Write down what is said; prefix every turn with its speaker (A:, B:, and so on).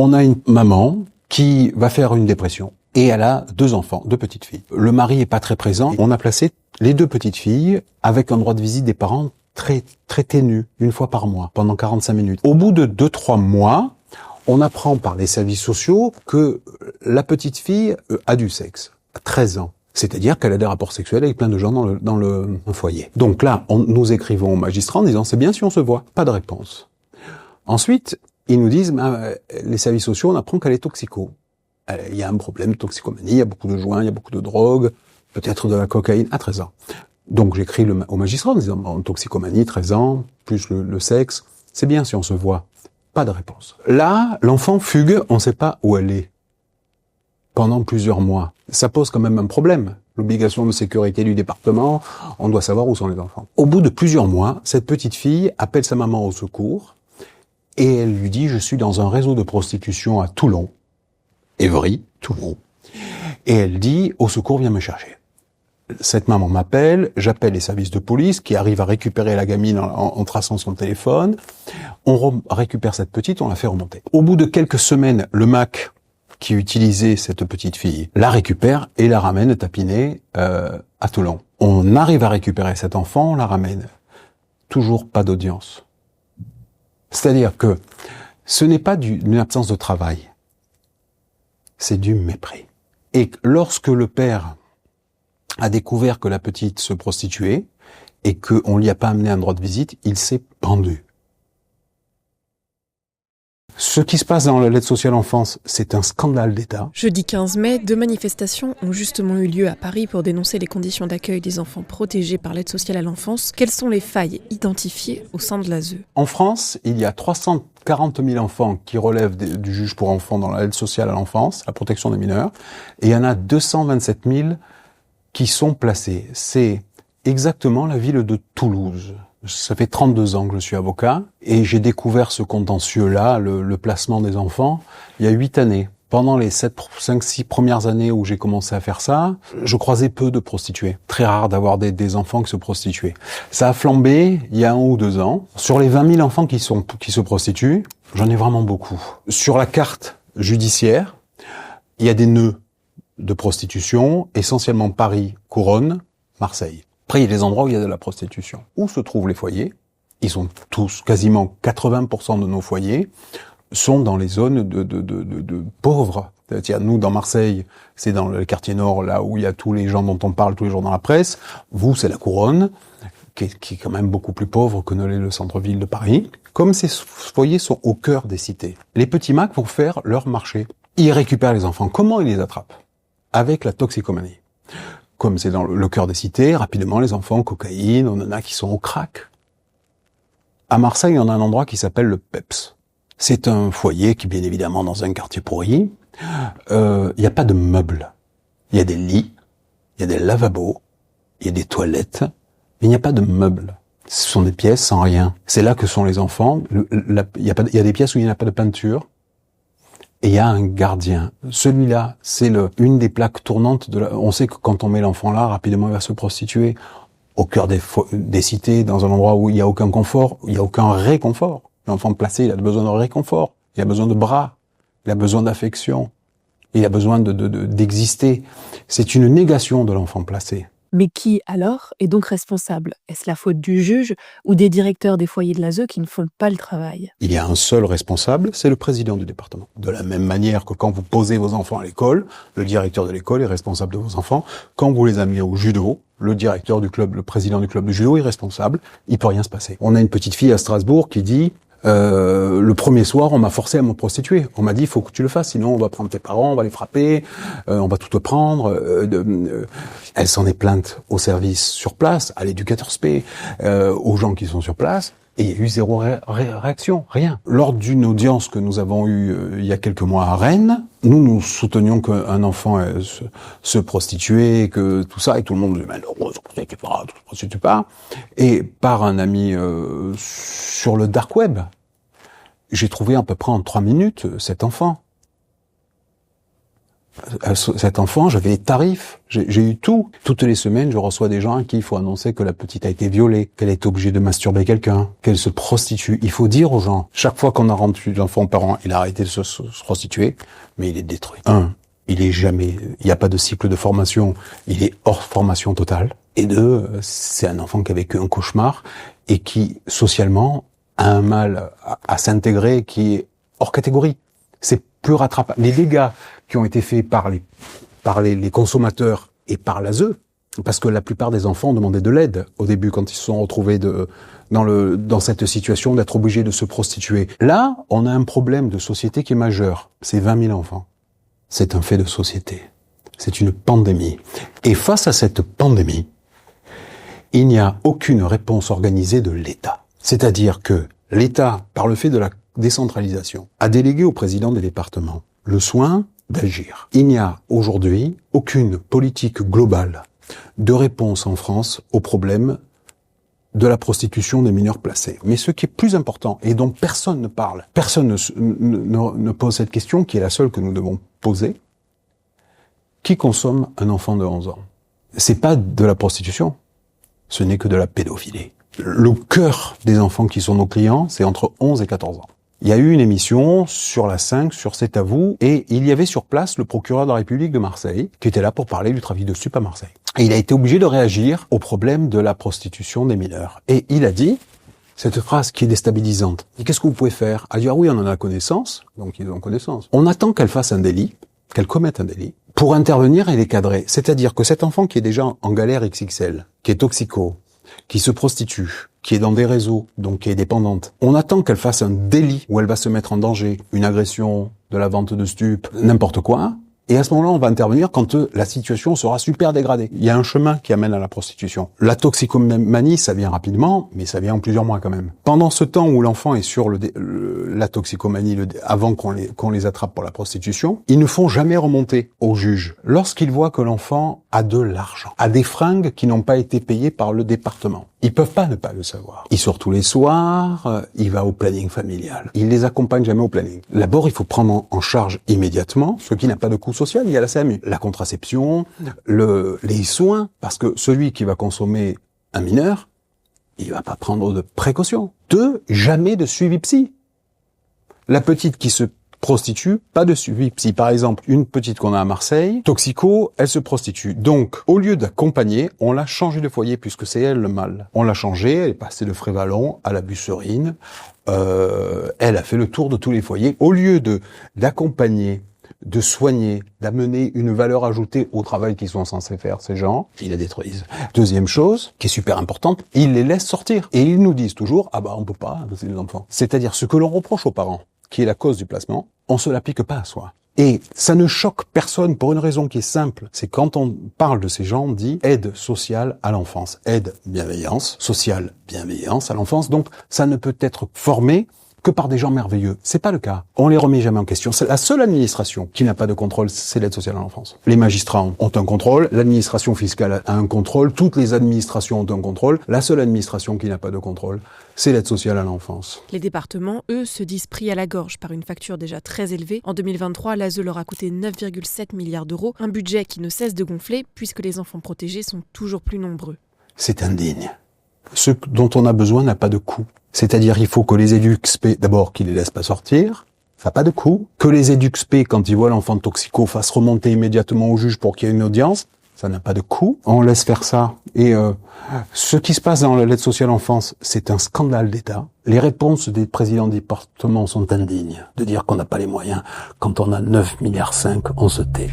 A: On a une maman qui va faire une dépression et elle a 2 enfants, 2 petites filles. Le mari est pas très présent. On a placé les 2 petites filles avec un droit de visite des parents très ténu, une fois par mois, pendant 45 minutes. Au bout de 2-3 mois, on apprend par les services sociaux que la petite fille a du sexe, à 13 ans. C'est-à-dire qu'elle a des rapports sexuels avec plein de gens dans le foyer. Donc là, nous écrivons au magistrat en disant « c'est bien si on se voit ». Pas de réponse. Ensuite, ils nous disent les services sociaux, on apprend qu'elle est toxico. Il y a un problème de toxicomanie, il y a beaucoup de joints, il y a beaucoup de drogue, peut-être de la cocaïne à 13 ans. Donc j'écris au magistrat en disant toxicomanie, 13 ans, plus le sexe, c'est bien si on se voit. Pas de réponse. Là, l'enfant fugue, on ne sait pas où elle est. Pendant plusieurs mois. Ça pose quand même un problème. L'obligation de sécurité du département, on doit savoir où sont les enfants. Au bout de plusieurs mois, cette petite fille appelle sa maman au secours et elle lui dit « je suis dans un réseau de prostitution à Toulon, Évry, Toulon. » Et elle dit « au secours, viens me chercher. » Cette maman m'appelle, j'appelle les services de police qui arrivent à récupérer la gamine en traçant son téléphone. On récupère cette petite, on la fait remonter. Au bout de quelques semaines, le MAC qui utilisait cette petite fille la récupère et la ramène tapiner à Toulon. On arrive à récupérer cet enfant, on la ramène. Toujours pas d'audience. C'est-à-dire que ce n'est pas une absence de travail, c'est du mépris. Et lorsque le père a découvert que la petite se prostituait et qu'on lui a pas amené un droit de visite, il s'est pendu. Ce qui se passe dans l'aide sociale enfance, c'est un scandale d'État.
B: Jeudi 15 mai, 2 manifestations ont justement eu lieu à Paris pour dénoncer les conditions d'accueil des enfants protégés par l'aide sociale à l'enfance. Quelles sont les failles identifiées au sein de l'ASE ?
A: En France, il y a 340 000 enfants qui relèvent du juge pour enfants dans l'aide sociale à l'enfance, la protection des mineurs, et il y en a 227 000 qui sont placés. C'est exactement la ville de Toulouse. Ça fait 32 ans que je suis avocat et j'ai découvert ce contentieux-là, le placement des enfants, il y a 8 années. Pendant les 5-6 premières années où j'ai commencé à faire ça, je croisais peu de prostituées. Très rare d'avoir des enfants qui se prostituaient. Ça a flambé il y a 1 ou 2 ans. Sur les 20 000 enfants qui se prostituent, j'en ai vraiment beaucoup. Sur la carte judiciaire, il y a des nœuds de prostitution, essentiellement Paris, Couronne, Marseille. Après, il y a des endroits où il y a de la prostitution. Où se trouvent les foyers ? Ils sont tous, quasiment 80% de nos foyers, sont dans les zones de pauvres. C'est-à-dire, nous, dans Marseille, c'est dans le quartier nord, là où il y a tous les gens dont on parle tous les jours dans la presse. Vous, c'est la Couronne, qui est quand même beaucoup plus pauvre que ne l'est le centre-ville de Paris. Comme ces foyers sont au cœur des cités, les petits Macs vont faire leur marché. Ils récupèrent les enfants. Comment ils les attrapent ? Avec la toxicomanie. Comme c'est dans le cœur des cités, rapidement, les enfants, cocaïne, on en a qui sont au crack. À Marseille, on a un endroit qui s'appelle le PEPS. C'est un foyer qui, bien évidemment, dans un quartier pourri. Il n'y a pas de meubles. Il y a des lits, il y a des lavabos, il y a des toilettes, mais il n'y a pas de meubles. Ce sont des pièces sans rien. C'est là que sont les enfants. Il y a des pièces où il n'y a pas de peinture. Et il y a un gardien. Celui-là, c'est une des plaques tournantes on sait que quand on met l'enfant là, rapidement il va se prostituer. Au cœur des cités, dans un endroit où il n'y a aucun confort, il n'y a aucun réconfort. L'enfant placé, il a besoin de réconfort. Il a besoin de bras. Il a besoin d'affection. Il a besoin d'exister. C'est une négation de l'enfant placé.
B: Mais qui, alors, est donc responsable ? Est-ce la faute du juge ou des directeurs des foyers de l'ASE qui ne font pas le travail ?
A: Il y a un seul responsable, c'est le président du département. De la même manière que quand vous posez vos enfants à l'école, le directeur de l'école est responsable de vos enfants. Quand vous les amenez au judo, le directeur du club, le président du club de judo est responsable. Il peut rien se passer. On a une petite fille à Strasbourg qui dit... le premier soir, on m'a forcé à me prostituer. On m'a dit, il faut que tu le fasses, sinon on va prendre tes parents, on va les frapper, on va tout te prendre. Elle s'en est plainte au service sur place, à l'éducateur spé, aux gens qui sont sur place, et il y a eu zéro réaction, rien. Lors d'une audience que nous avons eue il y a quelques mois à Rennes, nous soutenions qu'un enfant se prostituait, que tout ça, et tout le monde disait, mais non, tu ne prostitues pas. Et par un ami sur le dark web, j'ai trouvé à peu près en 3 minutes cet enfant. Cet enfant, j'avais les tarifs, j'ai eu tout. Toutes les semaines, je reçois des gens à qui il faut annoncer que la petite a été violée, qu'elle est obligée de masturber quelqu'un, qu'elle se prostitue. Il faut dire aux gens, chaque fois qu'on a rendu l'enfant aux parents, il a arrêté de se prostituer, mais il est détruit. Il n'y a pas de cycle de formation, il est hors formation totale. Et deux, c'est un enfant qui a vécu un cauchemar et qui, socialement, a un mal à s'intégrer qui est hors catégorie. C'est plus rattrapable. Les dégâts qui ont été faits par les consommateurs et par l'ASE, parce que la plupart des enfants demandaient de l'aide au début quand ils se sont retrouvés dans cette situation d'être obligés de se prostituer. Là, on a un problème de société qui est majeur. C'est 20 000 enfants. C'est un fait de société. C'est une pandémie. Et face à cette pandémie, il n'y a aucune réponse organisée de l'État. C'est-à-dire que l'État, par le fait de la décentralisation, a délégué au président des départements le soin d'agir. Il n'y a aujourd'hui aucune politique globale de réponse en France au problème de la prostitution des mineurs placés. Mais ce qui est plus important, et dont personne ne parle, personne ne pose cette question, qui est la seule que nous devons poser, qui consomme un enfant de 11 ans? C'est pas de la prostitution, ce n'est que de la pédophilie. Le cœur des enfants qui sont nos clients, c'est entre 11 et 14 ans. Il y a eu une émission sur la 5, sur C'est à vous, et il y avait sur place le procureur de la République de Marseille, qui était là pour parler du trafic de stupes à Marseille. Et il a été obligé de réagir au problème de la prostitution des mineurs. Et il a dit cette phrase qui est déstabilisante. Et qu'est-ce que vous pouvez faire? Il a dit, ah oui, on en a connaissance, donc ils ont connaissance. On attend qu'elle fasse un délit, qu'elle commette un délit, pour intervenir et les cadrer. C'est-à-dire que cet enfant qui est déjà en galère XXL, qui est toxico, qui se prostitue, qui est dans des réseaux, donc qui est dépendante, on attend qu'elle fasse un délit où elle va se mettre en danger, une agression, de la vente de stupes, n'importe quoi. Et à ce moment-là, on va intervenir quand la situation sera super dégradée. Il y a un chemin qui amène à la prostitution. La toxicomanie, ça vient rapidement, mais ça vient en plusieurs mois quand même. Pendant ce temps où l'enfant est sur la toxicomanie, avant qu'on les attrape pour la prostitution, ils ne font jamais remonter au juge. Lorsqu'ils voient que l'enfant a de l'argent, a des fringues qui n'ont pas été payées par le département, ils peuvent pas ne pas le savoir. Il sort tous les soirs, il va au planning familial. Il les accompagne jamais au planning. D'abord, il faut prendre en charge immédiatement ce qui n'a pas de coût social. Il y a la CMU, la contraception, les soins, parce que celui qui va consommer un mineur, il va pas prendre de précautions. 2, jamais de suivi psy. La petite qui se prostitue, pas de suivi psy. Par exemple, une petite qu'on a à Marseille, toxico, elle se prostitue. Donc, au lieu d'accompagner, on l'a changé de foyer puisque c'est elle le mal. On l'a changée, elle est passée de Frévalon à la Busserine. Elle a fait le tour de tous les foyers. Au lieu d'accompagner, de soigner, d'amener une valeur ajoutée au travail qu'ils sont censés faire, ces gens, ils la détruisent. Deuxième chose, qui est super importante, ils les laissent sortir. Et ils nous disent toujours, ah bah on peut pas, c'est des enfants. C'est-à-dire ce que l'on reproche aux parents, qui est la cause du placement, on se l'applique pas à soi. Et ça ne choque personne pour une raison qui est simple. C'est quand on parle de ces gens, on dit aide sociale à l'enfance. Aide, bienveillance, sociale, bienveillance à l'enfance. Donc, ça ne peut être formé que par des gens merveilleux. C'est pas le cas. On les remet jamais en question. C'est la seule administration qui n'a pas de contrôle, c'est l'aide sociale à l'enfance. Les magistrats ont un contrôle, l'administration fiscale a un contrôle, toutes les administrations ont un contrôle. La seule administration qui n'a pas de contrôle, c'est l'aide sociale à l'enfance.
B: Les départements, eux, se disent pris à la gorge par une facture déjà très élevée. En 2023, l'ASE leur a coûté 9,7 milliards d'euros, un budget qui ne cesse de gonfler puisque les enfants protégés sont toujours plus nombreux.
A: C'est indigne. Ce dont on a besoin n'a pas de coût. C'est-à-dire, il faut que les EDUXP, d'abord, qu'ils les laissent pas sortir. Ça n'a pas de coût. Que les EDUXP, quand ils voient l'enfant toxico, fassent remonter immédiatement au juge pour qu'il y ait une audience. Ça n'a pas de coût. On laisse faire ça. Et ce qui se passe dans l'aide sociale à l'enfance, c'est un scandale d'État. Les réponses des présidents de département sont indignes. De dire qu'on n'a pas les moyens. Quand on a 9,5 milliards, on se tait.